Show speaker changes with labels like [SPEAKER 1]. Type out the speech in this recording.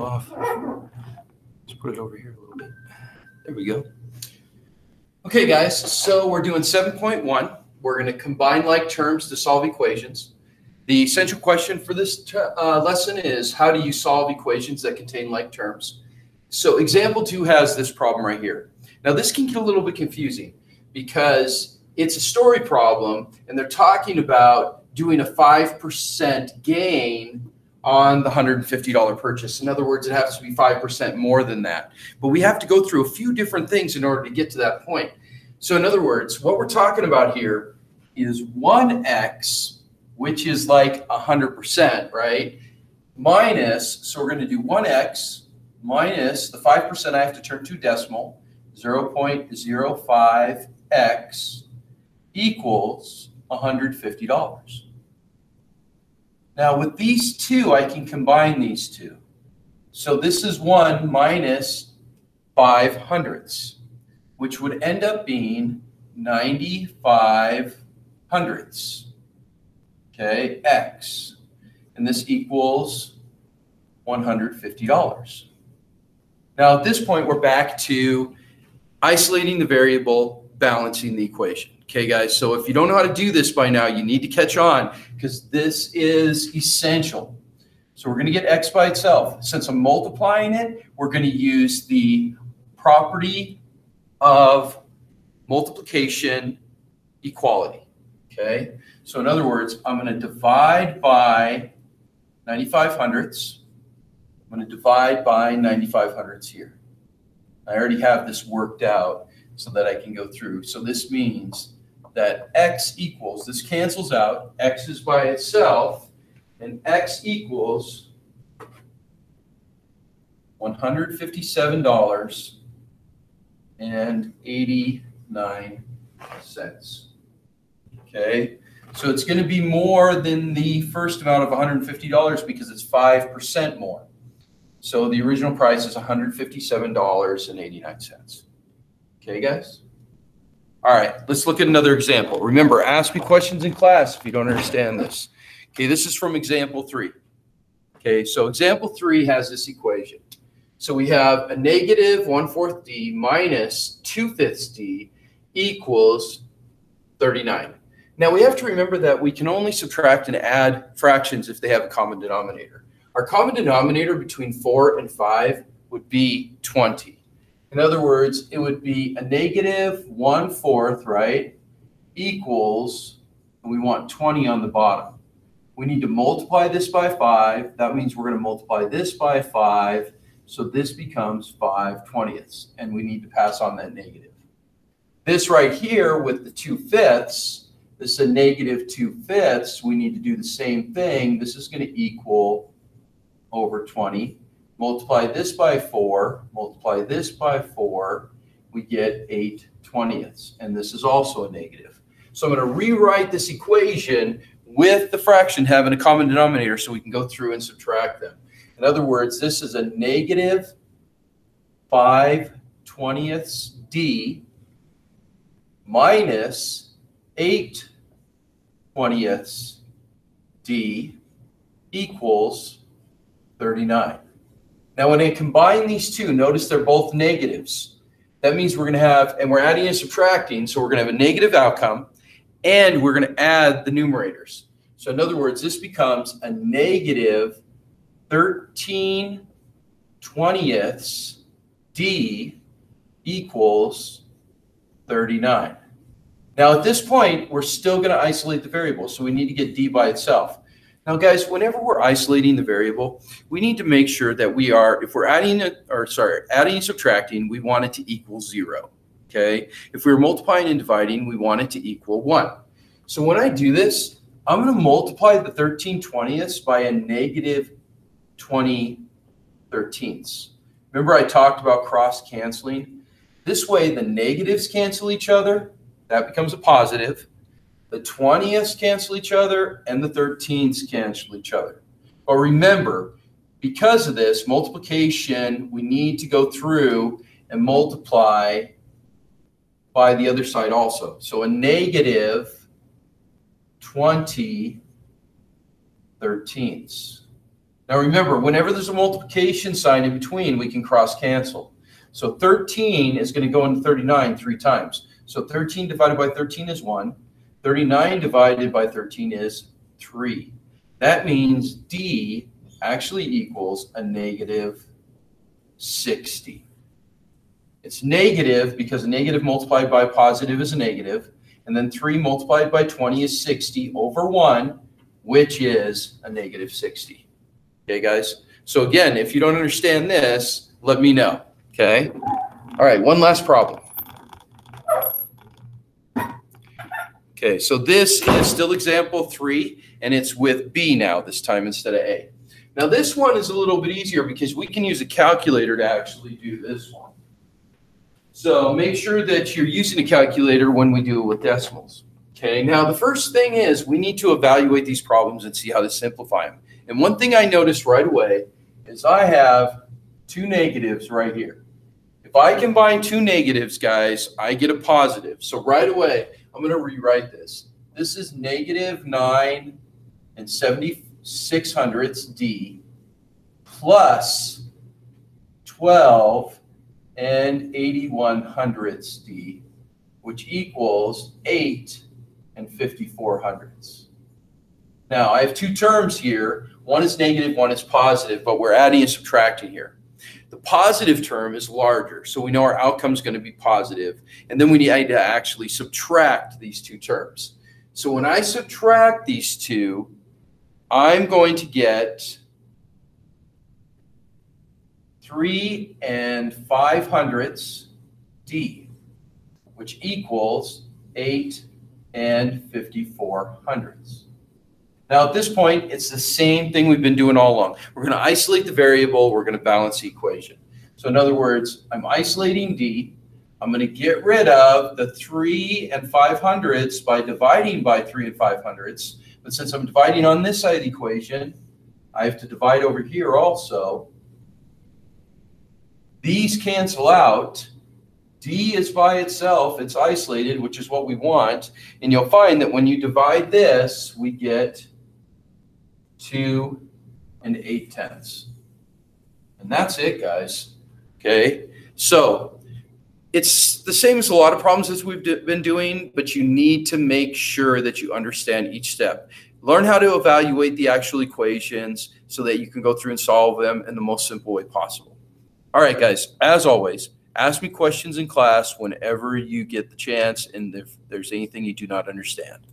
[SPEAKER 1] off. Let's put it over here a little bit. There we go. Okay, guys, so we're doing 7.1. We're going to combine like terms to solve equations. The essential question for this lesson is, how do you solve equations that contain like terms? So example 2 has this problem right here. Now, this can get a little bit confusing because it's a story problem, and they're talking about doing a 5% gain on the $150 purchase. In other words, it has to be 5% more than that. But we have to go through a few different things in order to get to that point. So in other words, what we're talking about here is 1x, which is like 100%, right? Minus, so we're going to do 1x minus the 5% I have to turn to decimal, 0.05x equals $150. Now with these two, I can combine these two. So this is 1 minus 5 hundredths, which would end up being 95 hundredths, okay, x. And this equals $150. Now at this point, we're back to isolating the variable, balancing the equation. Okay, guys, so if you don't know how to do this by now, you need to catch on because this is essential. So we're going to get x by itself. Since I'm multiplying it, we're going to use the property of multiplication equality. Okay, so in other words, I'm going to divide by 95 hundredths. I'm going to divide by 95 hundredths here. I already have this worked out so that I can go through. So this means that x equals, this cancels out, x is by itself, and x equals $157.89. Okay, so it's going to be more than the first amount of $150 because it's 5% more. So the original price is $157.89. Okay, guys? All right, let's look at another example. Remember, ask me questions in class if you don't understand this. Okay, this is from example 3. Okay, so example 3 has this equation. So we have a negative 1/4 d minus 2/5 d equals 39. Now we have to remember that we can only subtract and add fractions if they have a common denominator. Our common denominator between 4 and 5 would be 20. In other words, it would be a negative 1/4, right, equals, and we want 20 on the bottom. We need to multiply this by 5. That means we're going to multiply this by 5. So this becomes 5/20ths, and we need to pass on that negative. This right here with the 2/5, this is a negative 2/5. We need to do the same thing. This is going to equal over 20. Multiply this by 4, multiply this by 4, we get 8/20ths, and this is also a negative. So I'm going to rewrite this equation with the fraction having a common denominator so we can go through and subtract them. In other words, this is a negative 5/20ths d minus 8/20ths d equals 39. Now, when I combine these two, notice they're both negatives. That means we're going to have, and we're adding and subtracting, so we're going to have a negative outcome, and we're going to add the numerators. So in other words, this becomes a negative 13/20ths d equals 39. Now, at this point, we're still going to isolate the variable, so we need to get d by itself. Now, guys, whenever we're isolating the variable, we need to make sure that we are, if we're adding and subtracting, we want it to equal 0. Okay? If we're multiplying and dividing, we want it to equal 1. So when I do this, I'm going to multiply the 13/20ths by a negative 20/13ths. Remember I talked about cross-canceling? This way, the negatives cancel each other. That becomes a positive. The 20ths cancel each other, and the 13ths cancel each other. But remember, because of this multiplication, we need to go through and multiply by the other side also. So a negative 20/13ths. Now remember, whenever there's a multiplication sign in between, we can cross cancel. So 13 is going to go into 39 3 times. So 13 divided by 13 is 1. 39 divided by 13 is 3. That means D actually equals a negative 60. It's negative because a negative multiplied by a positive is a negative. And then 3 multiplied by 20 is 60 over 1, which is a negative 60. Okay, guys? So again, if you don't understand this, let me know. Okay? All right, one last problem. Okay, so this is still example 3, and it's with B now this time instead of A. Now this one is a little bit easier because we can use a calculator to actually do this one. So make sure that you're using a calculator when we do it with decimals. Okay, now the first thing is we need to evaluate these problems and see how to simplify them. And one thing I noticed right away is I have 2 negatives right here. If I combine 2 negatives, guys, I get a positive. So right away, I'm going to rewrite this. This is negative 9 76/100 D plus 12 81/100 D, which equals 8 54/100. Now, I have 2 terms here. One is negative, one is positive, but we're adding and subtracting here. The positive term is larger, so we know our outcome is going to be positive. And then we need to actually subtract these 2 terms. So when I subtract these 2, I'm going to get 3 500 D, which equals 8 54/100. Now, at this point, it's the same thing we've been doing all along. We're going to isolate the variable. We're going to balance the equation. So in other words, I'm isolating D. I'm going to get rid of the 3 500 by dividing by 3 500. But since I'm dividing on this side of the equation, I have to divide over here also. These cancel out. D is by itself. It's isolated, which is what we want. And you'll find that when you divide this, we get 2 8/10. And that's it, guys. Okay, so it's the same as a lot of problems as we've been doing, but you need to make sure that you understand each step. Learn how to evaluate the actual equations so that you can go through and solve them in the most simple way possible. All right, guys, as always, ask me questions in class whenever you get the chance and if there's anything you do not understand.